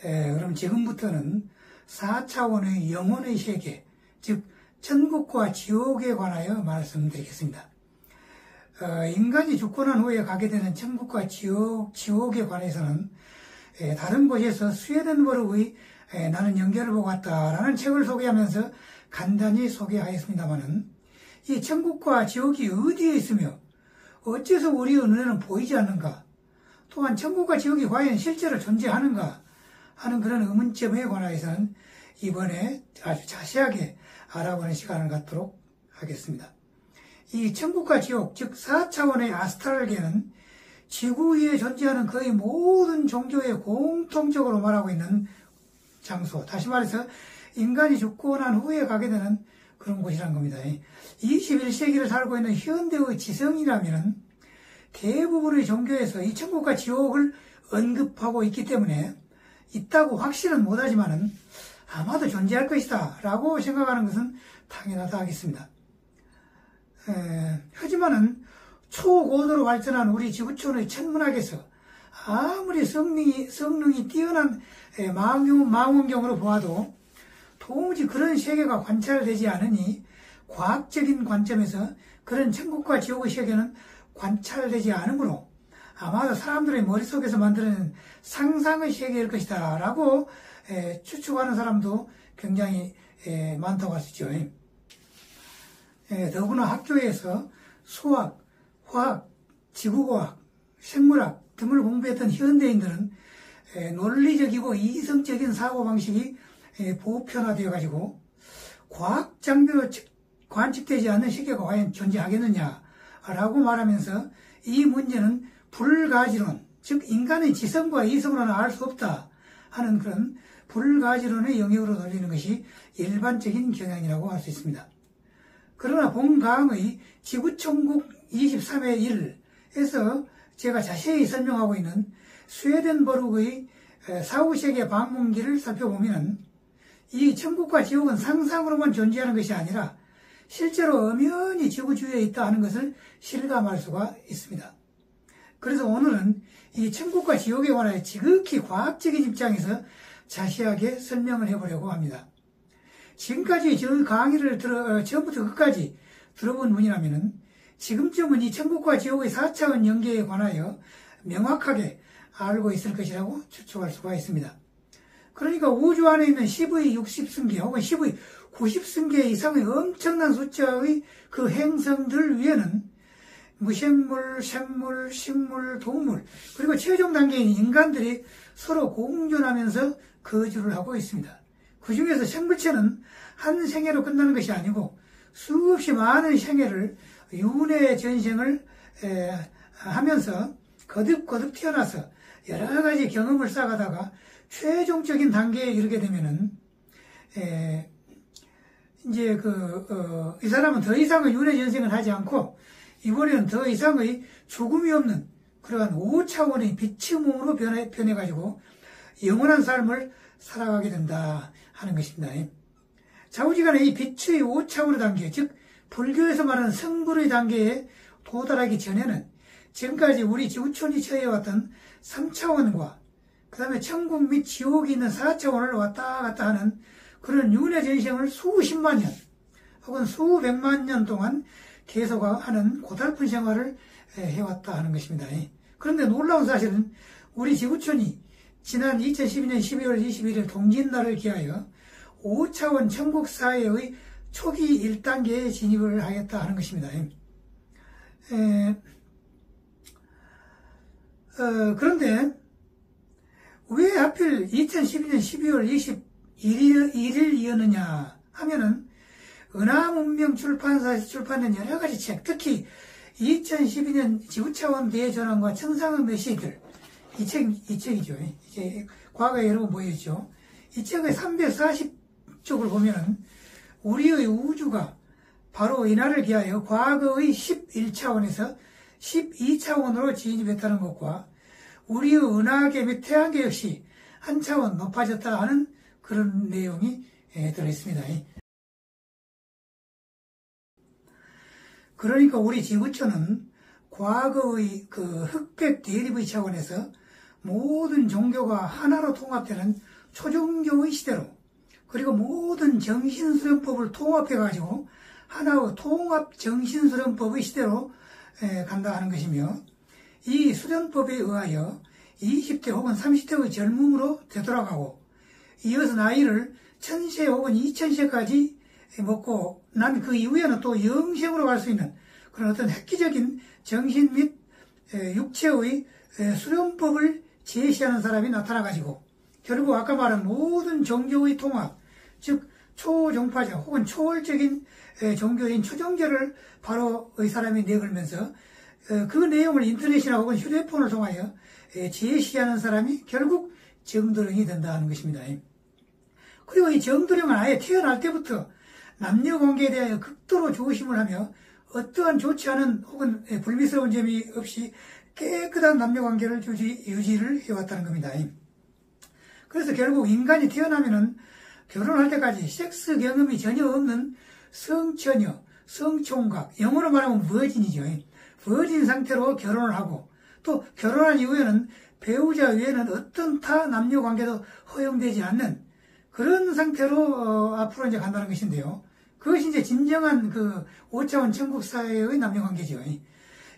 그럼 지금부터는 4차원의 영혼의 세계, 즉 천국과 지옥에 관하여 말씀드리겠습니다. 인간이 죽고 난 후에 가게 되는 천국과 지옥에 관해서는 다른 곳에서 스웨덴버그의 나는 연결을 보고 왔다라는 책을 소개하면서 간단히 소개하였습니다마는 이 천국과 지옥이 어디에 있으며 어째서 우리의 눈에는 보이지 않는가, 또한 천국과 지옥이 과연 실제로 존재하는가 하는 그런 의문점에 관하여서는 이번에 아주 자세하게 알아보는 시간을 갖도록 하겠습니다. 이 천국과 지옥, 즉 4차원의 아스트랄계는 지구 위에 존재하는 거의 모든 종교에 공통적으로 말하고 있는 장소, 다시 말해서 인간이 죽고 난 후에 가게 되는 그런 곳이란 겁니다. 21세기를 살고 있는 현대의 지성이라면 대부분의 종교에서 이 천국과 지옥을 언급하고 있기 때문에 있다고 확신은 못하지만은 아마도 존재할 것이다 라고 생각하는 것은 당연하다 하겠습니다. 하지만은 초고도로 발전한 우리 지구촌의 천문학에서 아무리 성능이 뛰어난 망원경으로 보아도 도무지 그런 세계가 관찰되지 않으니 과학적인 관점에서 그런 천국과 지옥의 세계는 관찰되지 않으므로 아마도 사람들의 머릿속에서 만들어낸 상상의 세계일 것이다 라고 추측하는 사람도 굉장히 많다고 할 수 있죠. 더구나 학교에서 수학, 화학, 지구과학, 생물학 등을 공부했던 현대인들은 논리적이고 이성적인 사고방식이 보편화되어 가지고 과학 장비로 관측되지 않는 세계가 과연 존재하겠느냐라고 말하면서 이 문제는 불가지론, 즉 인간의 지성과 이성으로는 알 수 없다 하는 그런 불가지론의 영역으로 돌리는 것이 일반적인 경향이라고 할 수 있습니다. 그러나 본 강의 지구천국 23회 1에서 제가 자세히 설명하고 있는 스웨덴버그의 사후세계 방문기를 살펴보면 이 천국과 지옥은 상상으로만 존재하는 것이 아니라 실제로 엄연히 지구 주위에 있다 하는 것을 실감할 수가 있습니다. 그래서 오늘은 이 천국과 지옥에 관하여 지극히 과학적인 입장에서 자세하게 설명을 해보려고 합니다. 지금까지 저 강의를 처음부터 끝까지 들어본 분이라면 지금쯤은 이 천국과 지옥의 4차원 연계에 관하여 명확하게 알고 있을 것이라고 추측할 수가 있습니다. 그러니까 우주 안에 있는 10의 60승계 혹은 10의 90승계 이상의 엄청난 숫자의 그 행성들 위에는 무생물, 생물, 식물, 동물, 그리고 최종 단계인 인간들이 서로 공존하면서 거주를 하고 있습니다. 그 중에서 생물체는 한 생애로 끝나는 것이 아니고 수없이 많은 생애를 윤회 전생을 하면서 거듭거듭 태어나서 여러 가지 경험을 쌓아가다가 최종적인 단계에 이르게 되면은 이제 이 사람은 더 이상의 윤회 전생을 하지 않고 이번에는 더 이상의 죽음이 없는 그러한 5차원의 빛의 몸으로 변해가지고 영원한 삶을 살아가게 된다 하는 것입니다. 좌우지간에 이 빛의 5차원의 단계, 즉 불교에서 말하는 성불의 단계에 도달하기 전에는 지금까지 우리 지구촌이 처해왔던 3차원과 그 다음에 천국 및 지옥이 있는 4차원을 왔다 갔다 하는 그런 윤회 전생을 수십만 년 혹은 수백만 년 동안 계속하는 고달픈 생활을 해왔다 하는 것입니다. 그런데 놀라운 사실은 우리 지구촌이 지난 2012년 12월 21일 동짓날을 기하여 5차원 천국 사회의 초기 1단계에 진입을 하였다 하는 것입니다. 그런데 왜 하필 2012년 12월 21일이었느냐 하면은 은하문명 출판사에서 출판된 여러 가지 책, 특히 2012년 지구차원 대전환과 천상의 메시지들, 이 책이죠. 이게 과거에 여러 번 보여줬죠. 이 책의 340쪽을 보면은 우리의 우주가 바로 이날을 기하여 과거의 11차원에서 12차원으로 진입했다는 것과 우리의 은하계 및 태양계 역시 한 차원 높아졌다 하는 그런 내용이 들어있습니다. 그러니까 우리 지구촌은 과거의 그 흑백 대립의 차원에서 모든 종교가 하나로 통합되는 초종교의 시대로, 그리고 모든 정신수련법을 통합해가지고 하나의 통합 정신수련법의 시대로 간다 하는 것이며, 이 수련법에 의하여 20대 혹은 30대의 젊음으로 되돌아가고, 이어서 나이를 1000세 혹은 2000세까지 먹고 난 그 이후에는 또 영생으로 갈 수 있는 그런 어떤 획기적인 정신 및 육체의 수련법을 제시하는 사람이 나타나가지고, 결국 아까 말한 모든 종교의 통합, 즉 초종파자 혹은 초월적인 종교인 초종교를 바로 이 사람이 내걸면서 그 내용을 인터넷이나 혹은 휴대폰을 통하여 제시하는 사람이 결국 정도령이 된다는 것입니다. 그리고 이 정도령은 아예 태어날 때부터 남녀관계에 대하여 극도로 조심을 하며 어떠한 좋지 않은 혹은 불미스러운 점이 없이 깨끗한 남녀관계를 유지를 해왔다는 겁니다. 그래서 결국 인간이 태어나면은 결혼할 때까지 섹스 경험이 전혀 없는 성처녀, 성총각, 영어로 말하면 버진이죠. 버진 상태로 결혼을 하고, 또 결혼한 이후에는 배우자 외에는 어떤 타 남녀 관계도 허용되지 않는 그런 상태로 앞으로 이제 간다는 것인데요. 그것이 이제 진정한 그 5차원 천국 사회의 남녀 관계죠.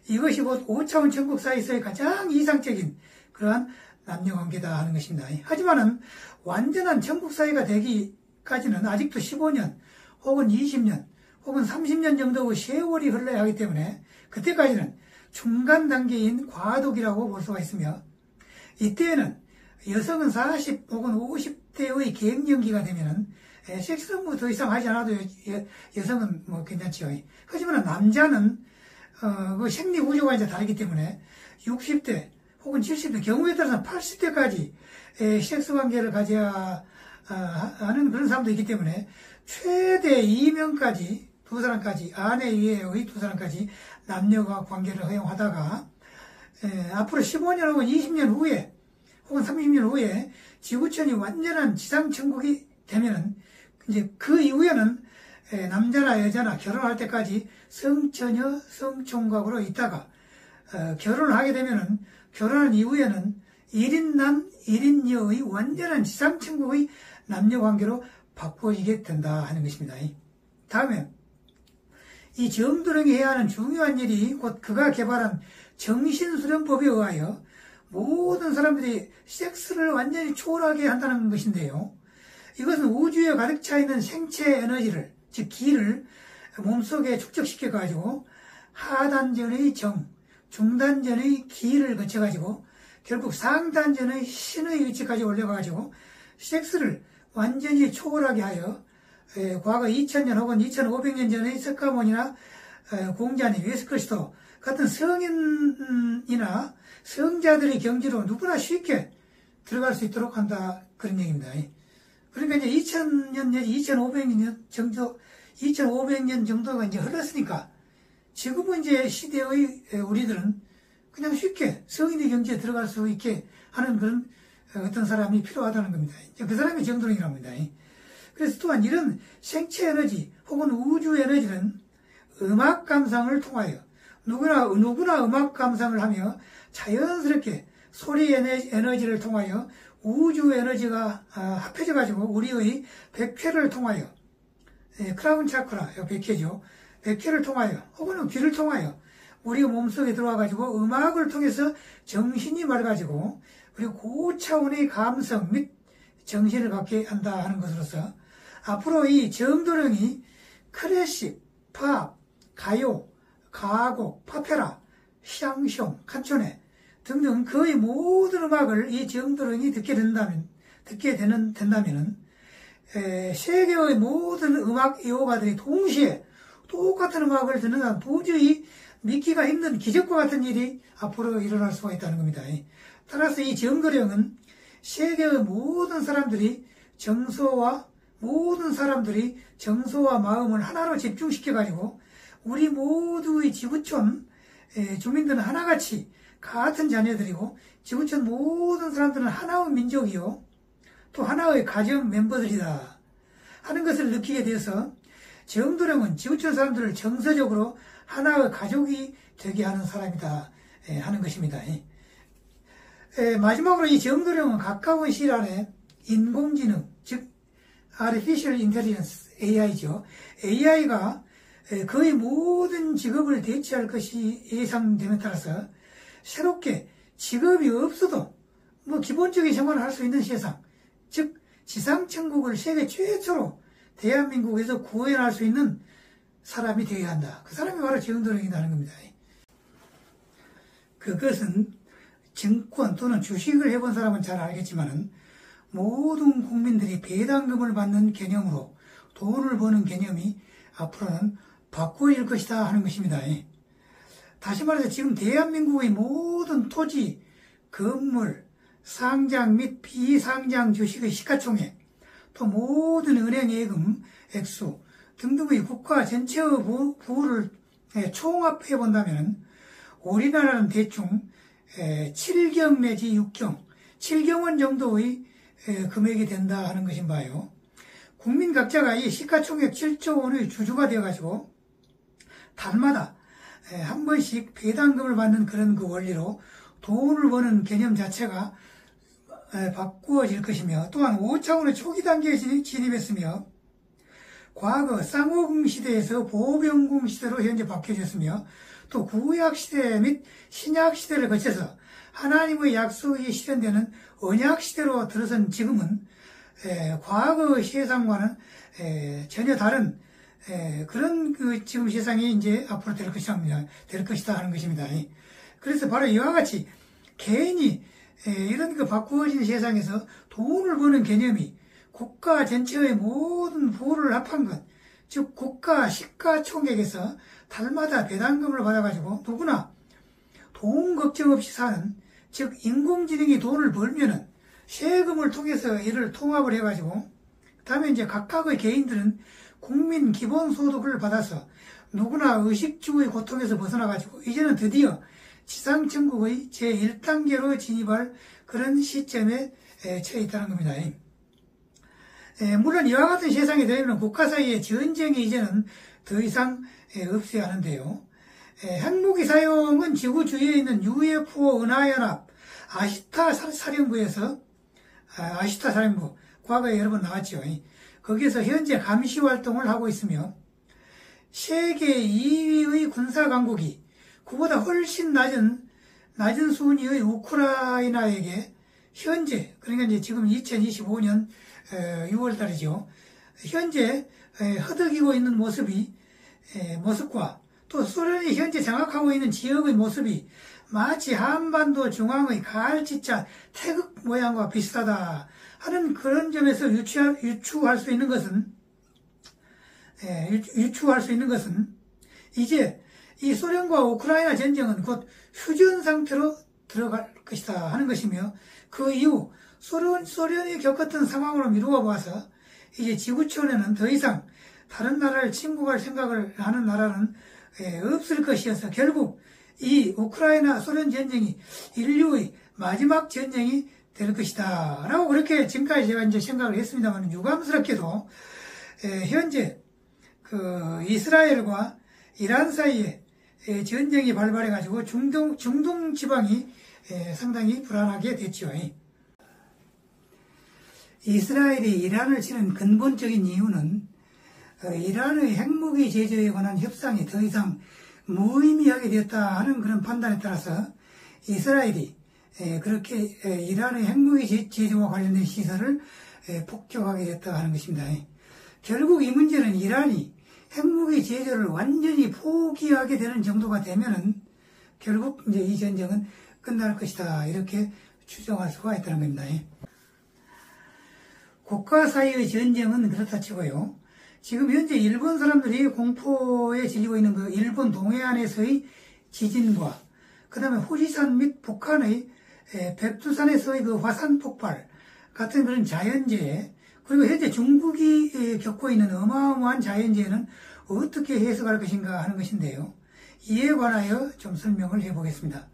이것이 곧 5차원 천국 사회에서의 가장 이상적인 그러한 남녀 관계다 하는 것입니다. 하지만은 완전한 천국 사회가 되기까지는 아직도 15년 혹은 20년 혹은 30년 정도의 세월이 흘러야 하기 때문에 그때까지는 중간 단계인 과도기라고 볼 수가 있으며, 이때에는 여성은 40 혹은 50대의 갱년기가 되면은 섹스는 뭐 더 이상 하지 않아도 여성은 뭐 괜찮죠. 하지만 남자는 그 생리 구조가 이제 다르기 때문에 60대 혹은 70대, 경우에 따라서는 80대까지 섹스 관계를 가져야 하는 그런 사람도 있기 때문에 최대 2명까지, 두 사람까지, 아내 이외의 두 사람까지 남녀가 관계를 허용하다가 앞으로 15년 혹은 20년 후에 혹은 30년 후에 지구촌이 완전한 지상천국이 되면은 이제 그 이후에는 남자나 여자나 결혼할 때까지 성처녀, 성총각으로 있다가 결혼을 하게 되면은 결혼한 이후에는 1인남, 1인여의 완전한 지상천국의 남녀관계로 바꿔지게 된다 하는 것입니다. 다음에 이 정도령이 해야 하는 중요한 일이 곧 그가 개발한 정신수련법에 의하여 모든 사람들이 섹스를 완전히 초월하게 한다는 것인데요. 이것은 우주에 가득 차 있는 생체 에너지를, 즉 기를 몸속에 축적시켜가지고 하단전의 정, 중단전의 기를 거쳐가지고 결국 상단전의 신의 위치까지 올려가지고 섹스를 완전히 초월하게 하여 과거 2000년 혹은 2500년 전의 석가모니나 공자님, 예수 그리스도 같은 성인이나 성자들의 경지로 누구나 쉽게 들어갈 수 있도록 한다, 그런 얘기입니다. 그러니까 이제 2000년 내지 2500년 정도가 이제 흘렀으니까 지금은 이제 시대의 우리들은 그냥 쉽게 성인의 경지에 들어갈 수 있게 하는 그런 어떤 사람이 필요하다는 겁니다. 그 사람이 정도령이라고 합니다. 그래서 또한 이런 생체 에너지 혹은 우주 에너지는 음악 감상을 통하여 누구나 음악 감상을 하며 자연스럽게 소리 에너지를 통하여 우주 에너지가 합해져 가지고 우리의 백회를 통하여 크라운 차크라, 백회죠. 백회를 통하여 혹은 귀를 통하여 우리 몸속에 들어와 가지고 음악을 통해서 정신이 맑아지고 그리고 고차원의 감성 및 정신을 갖게 한다 하는 것으로서 앞으로 이 정도령이 클래식, 팝, 가요, 가곡, 파페라, 샹숑, 칸초네 등등 거의 모든 음악을 이 정도령이 듣게 된다면은 세계의 모든 음악 애호가들이 동시에 똑같은 음악을 듣는다면 도저히 믿기가 힘든 기적과 같은 일이 앞으로 일어날 수가 있다는 겁니다. 따라서 이 정도령은 세계의 모든 사람들이 정서와 마음을 하나로 집중시켜가지고 우리 모두의 지구촌 주민들은 하나같이 같은 자녀들이고 지구촌 모든 사람들은 하나의 민족이요 또 하나의 가정 멤버들이다 하는 것을 느끼게 되어서 정도령은 지구촌 사람들을 정서적으로 하나의 가족이 되게 하는 사람이다 하는 것입니다. 마지막으로 이 정도령은 가까운 시일 안에 인공지능, 즉 Artificial Intelligence, AI죠. AI가 거의 모든 직업을 대체할 것이 예상됨에 따라서 새롭게 직업이 없어도 뭐 기본적인 생활을 할 수 있는 세상, 즉 지상천국을 세계 최초로 대한민국에서 구현할 수 있는 사람이 되어야 한다. 그 사람이 바로 정도령이라는 겁니다. 그것은 증권 또는 주식을 해본 사람은 잘 알겠지만은 모든 국민들이 배당금을 받는 개념으로 돈을 버는 개념이 앞으로는 바꿔질 것이다 하는 것입니다. 다시 말해서 지금 대한민국의 모든 토지, 건물, 상장 및 비상장 주식의 시가총액, 또 모든 은행 예금, 액수 등등의 국가 전체의 부를 총합해 본다면 우리나라는 대충 7경 내지 6경, 7경원 정도의 금액이 된다 하는 것인 바요. 국민 각자가 이 시가총액 7조 원의 주주가 되어가지고 달마다 한 번씩 배당금을 받는 그런 그 원리로 돈을 버는 개념 자체가 바꾸어질 것이며, 또한 5차원의 초기 단계에 진입했으며 과거 쌍호금 시대에서 보병금 시대로 현재 바뀌어졌으며, 또 구약 시대 및 신약 시대를 거쳐서 하나님의 약속이 실현되는 언약 시대로 들어선 지금은 과거 세상과는 전혀 다른 그런 그 지금 세상이 이제 앞으로 될 것이다 하는 것입니다. 그래서 바로 이와 같이 개인이 이런 그 바꾸어진 세상에서 돈을 버는 개념이 국가 전체의 모든 부를 합한 것, 즉 국가 시가총액에서 달마다 배당금을 받아가지고 누구나 돈 걱정 없이 사는, 즉 인공지능이 돈을 벌면은 세금을 통해서 이를 통합을 해가지고 그다음에 이제 각각의 개인들은 국민 기본소득을 받아서 누구나 의식주의 고통에서 벗어나가지고 이제는 드디어 지상천국의 제1단계로 진입할 그런 시점에 처해 있다는 겁니다. 물론 이와 같은 세상이 되면 국가 사이의 전쟁이 이제는 더 이상 없어야 하는데요. 핵무기 사용은 지구 주위에 있는 UFO 은하연합 아시타 사령부에서 아시타 사령부 과거에 여러 번 나왔죠. 거기에서 현재 감시 활동을 하고 있으며 세계 2위의 군사 강국이 그보다 훨씬 낮은 순위의 우크라이나에게 현재, 그러니까 이제 지금 2025년 6월 달이죠. 현재 허덕이고 있는 모습과 또 소련이 현재 장악하고 있는 지역의 모습이 마치 한반도 중앙의 가을지자 태극 모양과 비슷하다 하는 그런 점에서 유추할 수 있는 것은 이제 이 소련과 우크라이나 전쟁은 곧 휴전 상태로 들어갈 것이다 하는 것이며, 그 이후 소련이 겪었던 상황으로 미루어 봐서 이제 지구촌에는 더 이상 다른 나라를 침공할 생각을 하는 나라는 없을 것이어서 결국 이 우크라이나 소련 전쟁이 인류의 마지막 전쟁이 될 것이다 라고 그렇게 지금까지 제가 이제 생각을 했습니다만, 유감스럽게도 현재 그 이스라엘과 이란 사이에 전쟁이 발발해 가지고 중동 지방이 상당히 불안하게 됐죠. 이스라엘이 이란을 치는 근본적인 이유는 이란의 핵무기 제조에 관한 협상이 더 이상 무의미하게 되었다 하는 그런 판단에 따라서 이스라엘이 그렇게 이란의 핵무기 제조와 관련된 시설을 폭격하게 됐다 하는 것입니다. 결국 이 문제는 이란이 핵무기 제조를 완전히 포기하게 되는 정도가 되면은 결국 이제 이 전쟁은 끝날 것이다 이렇게 추정할 수가 있다는 겁니다. 국가 사이의 전쟁은 그렇다 치고요. 지금 현재 일본 사람들이 공포에 질리고 있는 그 일본 동해안에서의 지진과 그 다음에 후지산 및 북한의 백두산에서의 그 화산 폭발 같은 그런 자연재해, 그리고 현재 중국이 겪고 있는 어마어마한 자연재해는 어떻게 해석할 것인가 하는 것인데요. 이에 관하여 좀 설명을 해보겠습니다.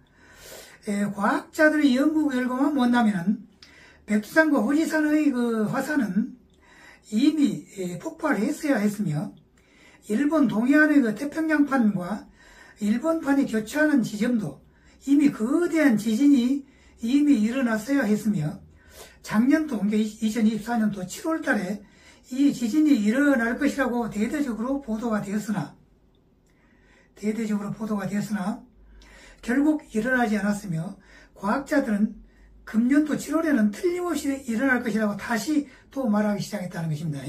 과학자들의 연구 결과만 본다면 백두산과 후지산의 그 화산은 이미 폭발했어야 했으며, 일본 동해안의 그 태평양판과 일본판이 교차하는 지점도 이미 거대한 지진이 이미 일어났어야 했으며, 작년도 2024년도 7월 달에 이 지진이 일어날 것이라고 대대적으로 보도가 되었으나 결국 일어나지 않았으며 과학자들은 금년도 7월에는 틀림없이 일어날 것이라고 다시 또 말하기 시작했다는 것입니다.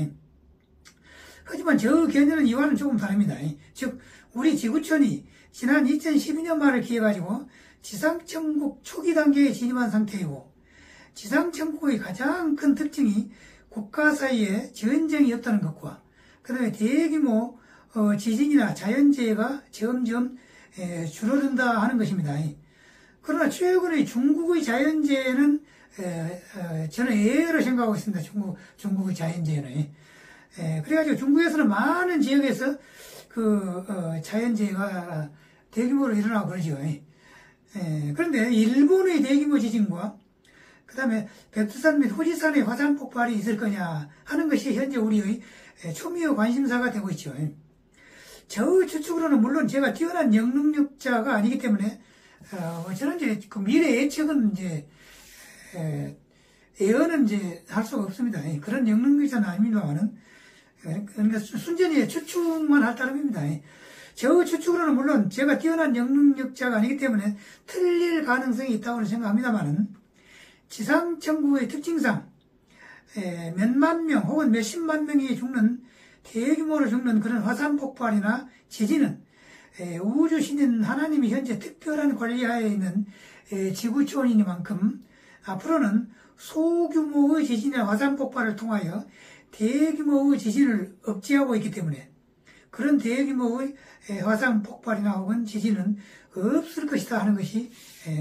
하지만 저 견해는 이와는 조금 다릅니다. 즉 우리 지구촌이 지난 2012년 말을 기해가지고 지상천국 초기 단계에 진입한 상태이고 지상천국의 가장 큰 특징이 국가 사이에 전쟁이 없다는 것과 그 다음에 대규모 지진이나 자연재해가 점점 줄어든다 하는 것입니다. 그러나 최근의 중국의 자연재해는 저는 예외로 생각하고 있습니다. 중국의 자연재해는. 그래가지고 중국에서는 많은 지역에서 자연재해가 대규모로 일어나고 그러죠. 그런데 일본의 대규모 지진과 그 다음에 백두산 및 후지산의 화산 폭발이 있을 거냐 하는 것이 현재 우리의 초미의 관심사가 되고 있죠. 저 추측으로는 물론 제가 뛰어난 영능력자가 아니기 때문에 저는 이제 그 미래 예측은 이제 예언은 이제 할 수가 없습니다. 그런 영능력자는 아닙니다만은 그러니까 순전히 추측만 할 따름입니다. 저 추측으로는 물론 제가 뛰어난 영능력자가 아니기 때문에 틀릴 가능성이 있다고 생각합니다만은 지상천국의 특징상 몇만 명 혹은 몇십만 명이 죽는 대규모로 죽는 그런 화산 폭발이나 지진은 우주신인 하나님이 현재 특별한 관리하에 있는 지구촌이니만큼 앞으로는 소규모의 지진이나 화산 폭발을 통하여 대규모의 지진을 억제하고 있기 때문에 그런 대규모의 화산 폭발이나 혹은 지진은 없을 것이다 하는 것이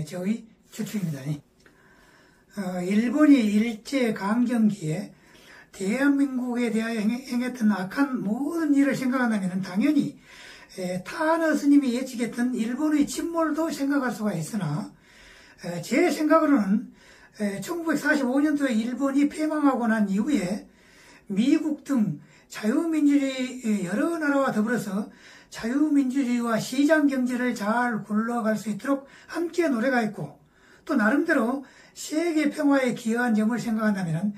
저의 추측입니다. 일본이 일제강점기에 대한민국에 대하여 행했던 악한 모든 일을 생각한다면 당연히 타하너 스님이 예측했던 일본의 침몰도 생각할 수가 있으나 제 생각으로는 1945년도에 일본이 패망하고 난 이후에 미국 등 자유민주주의 여러 나라와 더불어서 자유민주주의와 시장경제를 잘 굴러갈 수 있도록 함께 노력하였고 또 나름대로 세계 평화에 기여한 점을 생각한다면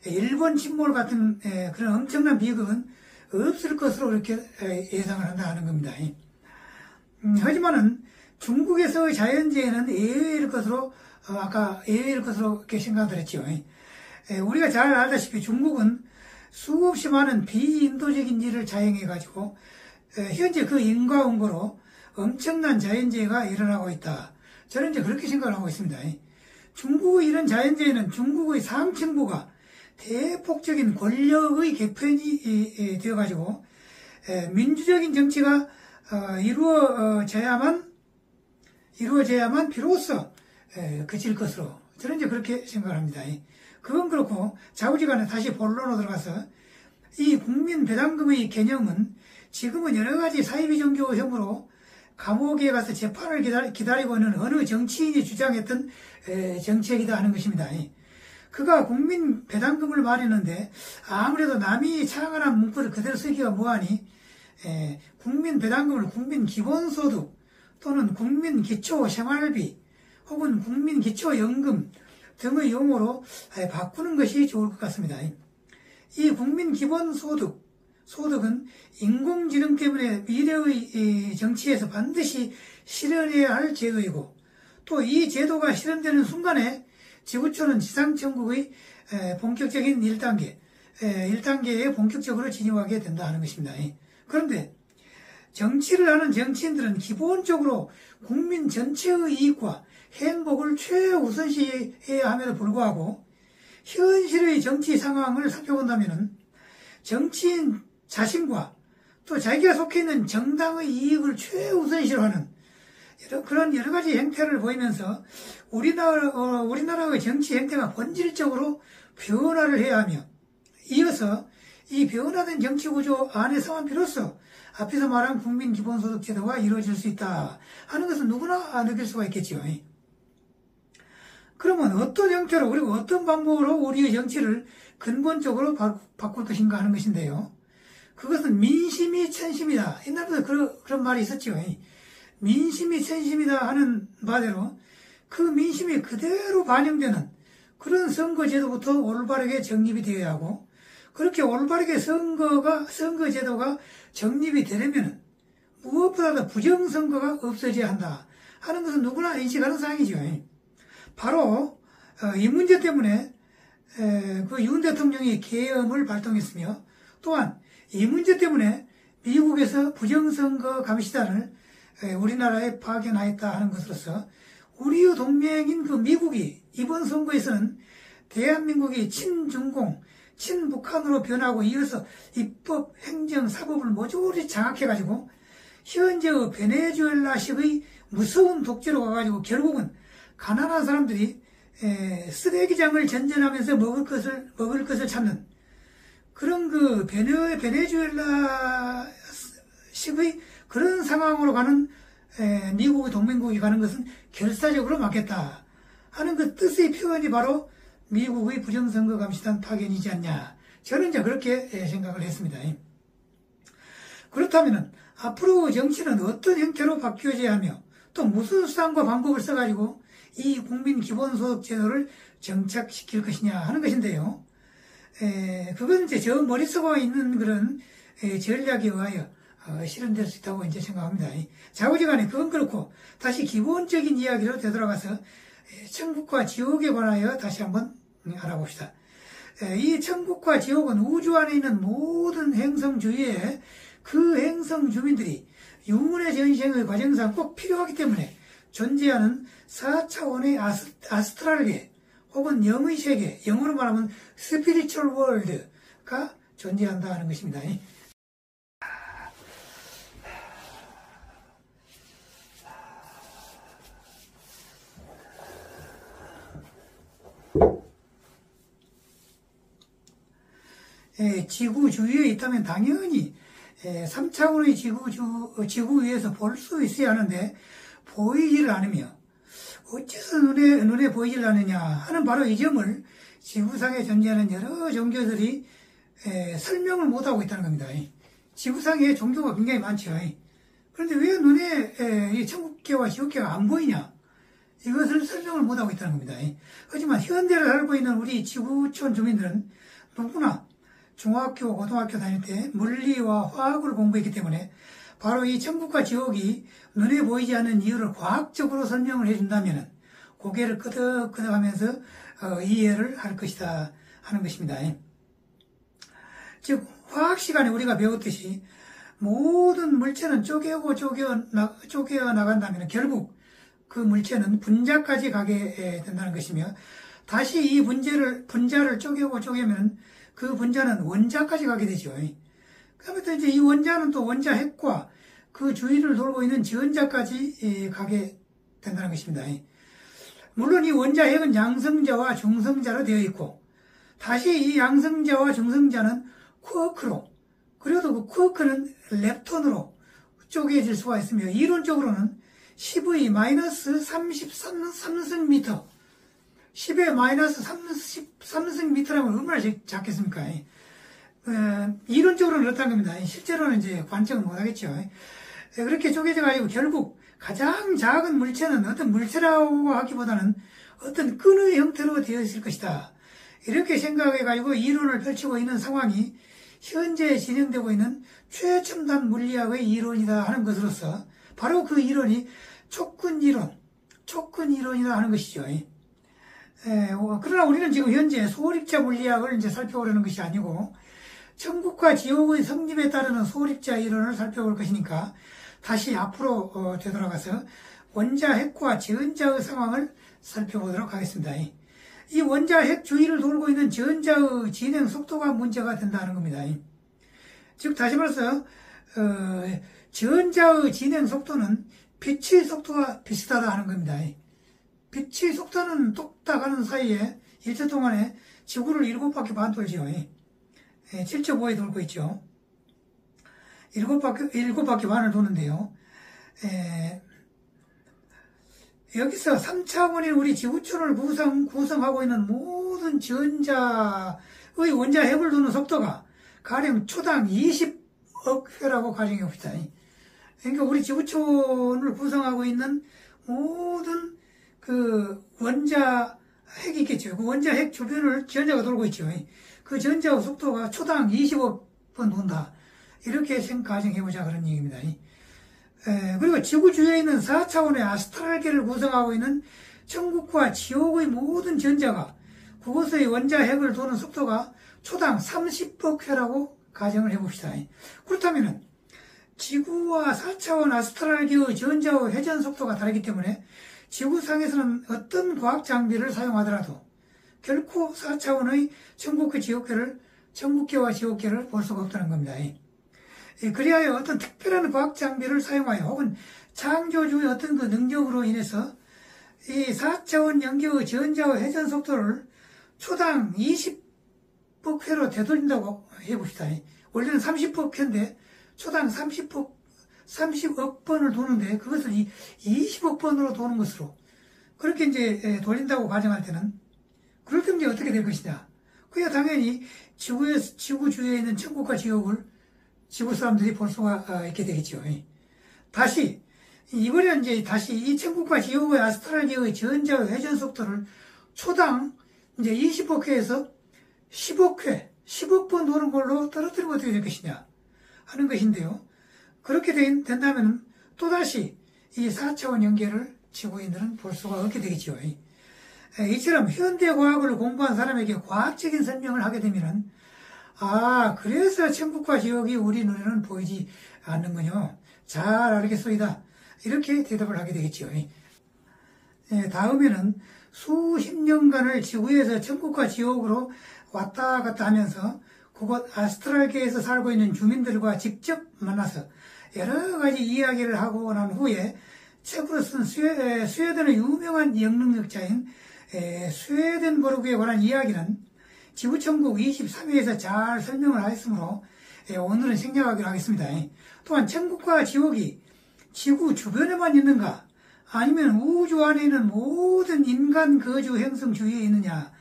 일본 침몰 같은 그런 엄청난 비극은 없을 것으로 이렇게 예상을 한다 하는 겁니다. 하지만은 중국에서의 자연재해는 예외일 것으로 아까 예외일 것으로 이렇게 생각을 했죠. 우리가 잘 알다시피 중국은 수없이 많은 비인도적인 일을 자행해가지고 현재 그 인과응보로 엄청난 자연재해가 일어나고 있다. 저는 이제 그렇게 생각을 하고 있습니다. 중국의 이런 자연재해는 중국의 상층부가 대폭적인 권력의 개편이 되어가지고 민주적인 정치가 이루어져야만 비로소 그칠 것으로 저는 이제 그렇게 생각을 합니다. 그건 그렇고 좌우지간에 다시 본론으로 들어가서 이 국민배당금의 개념은 지금은 여러 가지 사이비 종교 혐의로 감옥에 가서 재판을 기다리고 있는 어느 정치인이 주장했던 정책이다 하는 것입니다. 그가 국민 배당금을 말했는데 아무래도 남이 창안한 문구를 그대로 쓰기가 뭐하니 국민 배당금을 국민 기본소득 또는 국민 기초 생활비 혹은 국민 기초 연금 등의 용어로 바꾸는 것이 좋을 것 같습니다. 이 국민 소득은 인공지능 때문에 미래의 정치에서 반드시 실현해야 할 제도이고 또 이 제도가 실현되는 순간에 지구촌은 지상천국의 본격적인 1단계에 본격적으로 진입하게 된다 하는 것입니다. 그런데 정치를 하는 정치인들은 기본적으로 국민 전체의 이익과 행복을 최우선시해야 함에도 불구하고 현실의 정치 상황을 살펴본다면 정치인 자신과 또 자기가 속해 있는 정당의 이익을 최우선시로 하는 그런 여러 가지 행태를 보이면서 우리나라의 정치 행태가 본질적으로 변화를 해야 하며 이어서 이 변화된 정치 구조 안에서만 비로소 앞에서 말한 국민 기본소득 제도가 이루어질 수 있다 하는 것은 누구나 느낄 수가 있겠지요. 그러면 어떤 형태로 그리고 어떤 방법으로 우리의 정치를 근본적으로 바꿀 것인가 하는 것인데요. 그것은 민심이 천심이다. 옛날부터 그런 말이 있었죠. 민심이 천심이다 하는 바대로 그 민심이 그대로 반영되는 그런 선거제도부터 올바르게 정립이 되어야 하고, 그렇게 올바르게 선거제도가 정립이 되려면 무엇보다도 부정선거가 없어져야 한다 하는 것은 누구나 인식하는 사항이죠. 바로 이 문제 때문에 그 윤 대통령이 계엄을 발동했으며, 또한 이 문제 때문에 미국에서 부정선거 감시단을 우리나라에 파견하였다 하는 것으로서 우리의 동맹인 그 미국이 이번 선거에서는 대한민국이 친중공, 친북한으로 변하고 이어서 입법, 행정, 사법을 모조리 장악해가지고 현재의 베네수엘라식의 무서운 독재로 가가지고 결국은 가난한 사람들이 쓰레기장을 전전하면서 먹을 것을 찾는 그런 그 베네수엘라식의 그런 상황으로 가는 미국의 동맹국이 가는 것은 결사적으로 막겠다 하는 그 뜻의 표현이 바로 미국의 부정선거 감시단 파견이지 않냐. 저는 이제 그렇게 생각을 했습니다. 그렇다면 앞으로 정치는 어떤 형태로 바뀌어져야 하며 또 무슨 수단과 방법을 써가지고 이 국민 기본소득 제도를 정착시킬 것이냐 하는 것인데요. 그건 이제 저 머릿속에 있는 그런 전략에 의하여 실현될 수 있다고 이제 생각합니다. 자우지간에 그건 그렇고 다시 기본적인 이야기로 되돌아가서 천국과 지옥에 관하여 다시 한번 알아봅시다. 이 천국과 지옥은 우주 안에 있는 모든 행성 주위에 그 행성 주민들이 유문의 전생의 과정상 꼭 필요하기 때문에 존재하는 4차원의 아스트랄계 혹은 영의 세계, 영어로 말하면 스피리추얼 월드가 존재한다 하는 것입니다. 지구 주위에 있다면 당연히 3차원의 지구 위에서 볼 수 있어야 하는데 보이지를 않으며 어째서 눈에 보이질 않느냐 하는 바로 이 점을 지구상에 존재하는 여러 종교들이 설명을 못하고 있다는 겁니다. 지구상에 종교가 굉장히 많죠. 그런데 왜 눈에 이 천국계와 지옥계가 안 보이냐? 이것을 설명을 못하고 있다는 겁니다. 하지만 현대를 살고 있는 우리 지구촌 주민들은 누구나 중학교, 고등학교 다닐 때 물리와 화학을 공부했기 때문에 바로 이 천국과 지옥이 눈에 보이지 않는 이유를 과학적으로 설명을 해준다면 고개를 끄덕끄덕하면서 이해를 할 것이다 하는 것입니다. 즉 화학 시간에 우리가 배웠듯이 모든 물체는 쪼개어 나간다면 결국 그 물체는 분자까지 가게 된다는 것이며 다시 이 분자를 쪼개면 그 분자는 원자까지 가게 되죠. 그다음에 또 이제 이 원자는 또 원자핵과 그 주위를 돌고 있는 지원자까지 가게 된다는 것입니다. 물론 이 원자핵은 양성자와 중성자로 되어 있고 다시 이 양성자와 중성자는 쿼크로, 그리고 그 쿼크는 렙톤으로 쪼개질 수가 있으며 이론적으로는 10의 마이너스 33승미터 10의 마이너스 33승미터라면 얼마나 작겠습니까? 이론적으로는 그렇다는 겁니다. 실제로는 이제 관측을 못하겠죠. 그렇게 쪼개져가지고 결국 가장 작은 물체는 어떤 물체라고 하기보다는 어떤 끈의 형태로 되어 있을 것이다. 이렇게 생각해가지고 이론을 펼치고 있는 상황이 현재 진행되고 있는 최첨단 물리학의 이론이다 하는 것으로서 바로 그 이론이 촉근이론이다 하는 것이죠. 그러나 우리는 지금 현재 소립자 물리학을 이제 살펴보려는 것이 아니고 천국과 지옥의 성립에 따르는 소립자 이론을 살펴볼 것이니까 다시 앞으로 되돌아가서 원자핵과 전자의 상황을 살펴보도록 하겠습니다. 이 원자핵 주위를 돌고 있는 전자의 진행 속도가 문제가 된다는 겁니다. 즉 다시 말해서 전자의 진행 속도는 빛의 속도와 비슷하다 하는 겁니다. 빛의 속도는 뚝딱 하는 사이에 일주 동안에 지구를 7바퀴 반 돌죠. 7.5에 돌고 있죠. 7바퀴 반을 도는데요. 여기서 3차원인 우리 지구촌을 구성하고 있는 모든 전자의 원자핵을 도는 속도가 가령 초당 20억 회라고 가정해 봅시다. 그러니까 우리 지구촌을 구성하고 있는 모든 그 원자 핵이 있겠죠. 그 원자 핵 주변을 전자가 돌고 있죠. 그 전자의 속도가 초당 20억 번 돈다. 이렇게 가정해보자 그런 얘기입니다. 그리고 지구 주위에 있는 4차원의 아스트랄계를 구성하고 있는 천국과 지옥의 모든 전자가 그곳의 원자 핵을 도는 속도가 초당 30억 회라고 가정을 해봅시다. 그렇다면 지구와 4차원 아스트랄계의 전자의 회전 속도가 다르기 때문에 지구상에서는 어떤 과학 장비를 사용하더라도 결코 4차원의 천국계와 지옥계를 볼 수가 없다는 겁니다. 그리하여 어떤 특별한 과학 장비를 사용하여 혹은 창조주의 어떤 그 능력으로 인해서 이 4차원 연계의 전자의 회전 속도를 초당 20억 회로 되돌린다고 해봅시다. 원래는 30억 회인데 초당 30억 번을 도는데 그것을 20억 번으로 도는 것으로 그렇게 이제 돌린다고 가정할 때는 그럴 때 이제 어떻게 될 것이냐. 그야 당연히 지구 주위에 있는 천국과 지옥을 지구 사람들이 볼 수가 있게 되겠죠. 다시 이번에 이제 다시 이 천국과 지옥의 아스트랄계의 전자의 회전 속도를 초당 이제 20억 회에서 10억 회, 10억 번 도는 걸로 떨어뜨리면 어떻게 될 것이냐 하는 것인데요. 그렇게 된다면 또다시 이 4차원 연계를 지구인들은 볼 수가 없게 되겠죠. 이처럼 현대과학을 공부한 사람에게 과학적인 설명을 하게 되면은 그래서 천국과 지옥이 우리 눈에는 보이지 않는군요. 잘 알겠소이다. 이렇게 대답을 하게 되겠죠. 다음에는 수십 년간을 지구에서 천국과 지옥으로 왔다 갔다 하면서 그곳 아스트랄계에서 살고 있는 주민들과 직접 만나서 여러 가지 이야기를 하고 난 후에 책으로 쓴 스웨덴의 유명한 영능력자인 스웨덴버르크에 관한 이야기는 지구천국 23회에서 잘 설명을 하였으므로 오늘은 생략하기로 하겠습니다. 또한 천국과 지옥이 지구 주변에만 있는가 아니면 우주 안에 있는 모든 인간 거주 행성 주위에 있느냐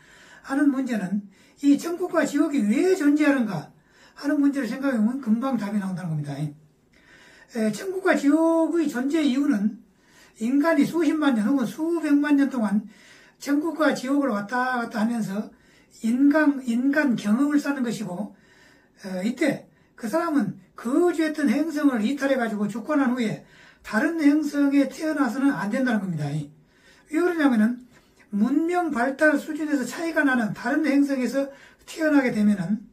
하는 문제는 이 천국과 지옥이 왜 존재하는가 하는 문제를 생각해보면 금방 답이 나온다는 겁니다. 천국과 지옥의 존재 이유는 인간이 수십만 년 혹은 수백만 년 동안 천국과 지옥을 왔다 갔다 하면서 인간 경험을 쌓는 것이고 이때 그 사람은 거주했던 행성을 이탈해가지고 죽고 난 후에 다른 행성에 태어나서는 안 된다는 겁니다. 왜 그러냐면은 문명 발달 수준에서 차이가 나는 다른 행성에서 태어나게 되면은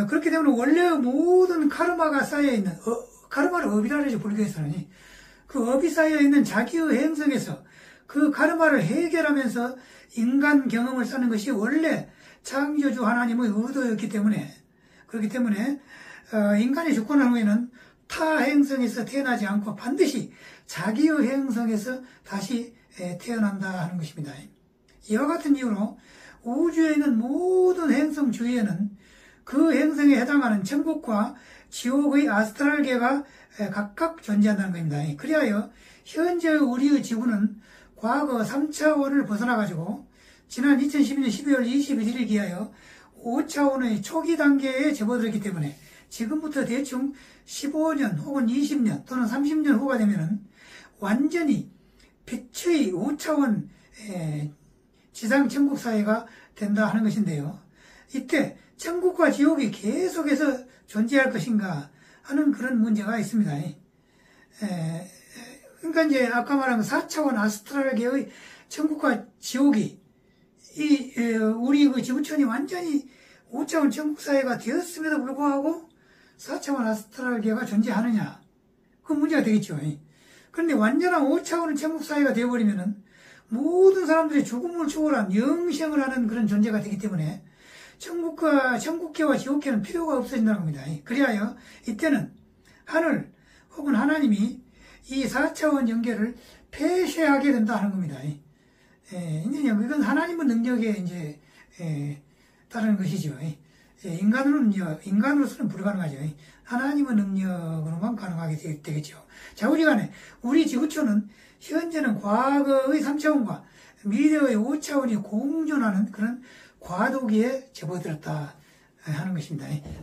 그렇게 되면 원래 모든 카르마가 쌓여있는 카르마를 업이라 그러죠. 불교에서는 그 업이 쌓여있는 자기의 행성에서 그 카르마를 해결하면서 인간 경험을 쌓는 것이 원래 창조주 하나님의 의도였기 때문에 그렇기 때문에 인간이 죽고 난 후에는 타 행성에서 태어나지 않고 반드시 자기의 행성에서 다시 태어난다 하는 것입니다. 이와 같은 이유로 우주에 있는 모든 행성 주위에는 그 행성에 해당하는 천국과 지옥의 아스트랄계가 각각 존재한다는 겁니다. 그리하여 현재 우리의 지구는 과거 3차원을 벗어나가지고 지난 2012년 12월 21일 기하여 5차원의 초기 단계에 접어들었기 때문에 지금부터 대충 15년 혹은 20년 또는 30년 후가 되면은 완전히 빛의 5차원 지상 천국 사회가 된다 하는 것인데요. 이때 천국과 지옥이 계속해서 존재할 것인가 하는 그런 문제가 있습니다. 그러니까 이제 아까 말한 4차원 아스트랄계의 천국과 지옥이 우리 그 지구촌이 완전히 5차원 천국 사회가 되었음에도 불구하고 4차원 아스트랄계가 존재하느냐 그 문제가 되겠죠. 그런데 완전한 5차원 천국 사회가 되어버리면은 모든 사람들이 죽음을 초월한 영생을 하는 그런 존재가 되기 때문에 천국계와 지옥계는 필요가 없어진다는 겁니다. 그리하여 이때는 하늘 혹은 하나님이 이 4차원 연계를 폐쇄하게 된다 하는 겁니다. 이건 하나님의 능력에 이제 따르는 것이죠. 인간으로서는 불가능하죠. 하나님의 능력으로만 가능하게 되겠죠. 자, 우리 지구촌은 현재는 과거의 3차원과 미래의 5차원이 공존하는 그런 과도기에 접어들었다 하는 것입니다.